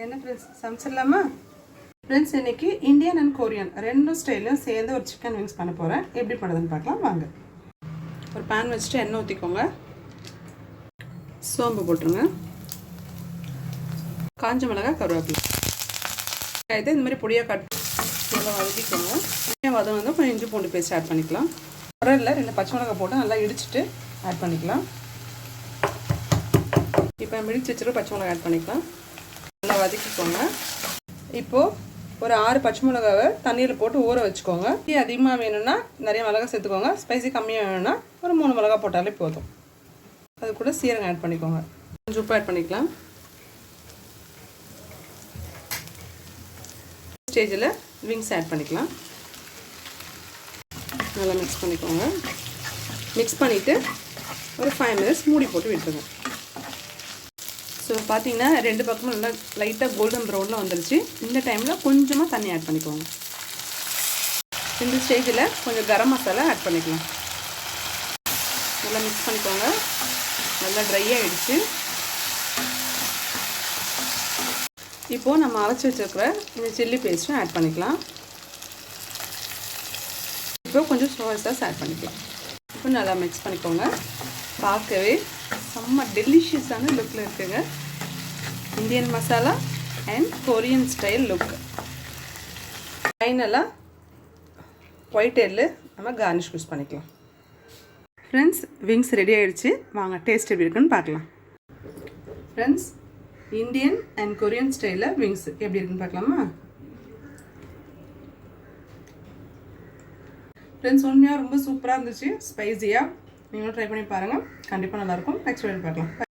என்ன friends சமைச்சிடலாமா? Friends இன்றைக்கி Indian and Korean ரெண்டும் ஸ்டைலையும் சேர்ந்து ஒரு சிக்கன் விங்ஸ் பண்ண போகிறேன். எப்படி பண்ணுறதுன்னு பார்க்கலாம் வாங்க. ஒரு பேன் வச்சுட்டு எண்ணெய் ஊற்றிக்கோங்க. சோம்பு போட்டுருங்க. காஞ்ச மிளகாய், கருவேப்பிலை. இது இந்த மாதிரி பொடியாக கட் நல்லா வதக்கிக்கோங்க. வதம் வந்து கொஞ்சம் இஞ்சி பூண்டு பேஸ்ட் ஆட் பண்ணிக்கலாம். உரலில் 2 பச்சை மிளகாய் போட்டு நல்லா இடிச்சிட்டு ஆட் பண்ணிக்கலாம். இப்போ இடிச்சு வச்சுட்டு பச்சை மிளகாய் ஆட் பண்ணிக்கலாம். நல்லா வதக்கிக்கோங்க. இப்போது ஒரு 6 பச்சை மிளகாவை தண்ணியில் போட்டு ஊற வச்சுக்கோங்க. அதிகமாக வேணும்னா நிறைய மிளகாய் சேர்த்துக்கோங்க. ஸ்பைசி கம்மியாக வேணும்னா ஒரு 3 மிளகாய் போட்டாலே போதும். அது கூட சீரகம் ஆட் பண்ணிக்கோங்க. கொஞ்சம் உப்பு ஆட் பண்ணிக்கலாம். ஸ்டேஜில் விங்ஸ் ஆட் பண்ணிக்கலாம். நல்லா மிக்ஸ் பண்ணிக்கோங்க. மிக்ஸ் பண்ணிவிட்டு ஒரு 5 மினிட்ஸ் மூடி போட்டு விட்டுருங்க. ஸோ பார்த்தீங்கன்னா 2 பக்கமும் நல்லா லைட்டாக கோல்டன் ப்ரௌனில் வந்துருச்சு. இந்த டைமில் கொஞ்சமாக தண்ணி ஆட் பண்ணிக்கோங்க. இந்த ஸ்டேஜில் கொஞ்சம் கரம் மசாலா ஆட் பண்ணிக்கலாம். நல்லா மிக்ஸ் பண்ணிக்கோங்க. நல்லா ட்ரை ஆகிடுச்சு. இப்போது நம்ம அரைச்சி வச்சுருக்கிற இந்த சில்லி பேஸ்ட்டும் ஆட் பண்ணிக்கலாம். இப்போ கொஞ்சம் சோயா சாஸ் ஆட் பண்ணிக்கலாம். இப்போ நல்லா மிக்ஸ் பண்ணிக்கோங்க. பார்க்கவே செம்ம டெலிஷியஸான லுக்கில் இருக்குங்க. Indian masala and Korean style look. ஃபைனலாக ஒயிட் எள்ளு நம்ம கார்னிஷ் யூஸ் பண்ணிக்கலாம். ஃப்ரெண்ட்ஸ் விங்ஸ் ரெடி ஆகிடுச்சு. வாங்க டேஸ்ட் எப்படி இருக்குன்னு பார்க்கலாம். ஃப்ரெண்ட்ஸ் இந்தியன் அண்ட் கொரியன் ஸ்டைலில் விங்ஸ் எப்படி இருக்குன்னு பார்க்கலாமா? ஃப்ரெண்ட்ஸ் உண்மையாக ரொம்ப சூப்பராக இருந்துச்சு. ஸ்பைஸியாக நீங்களும் ட்ரை பண்ணி பாருங்கள். கண்டிப்பாக நல்லாயிருக்கும். நெக்ஸ்ட் வீடியோ பார்க்கலாம்.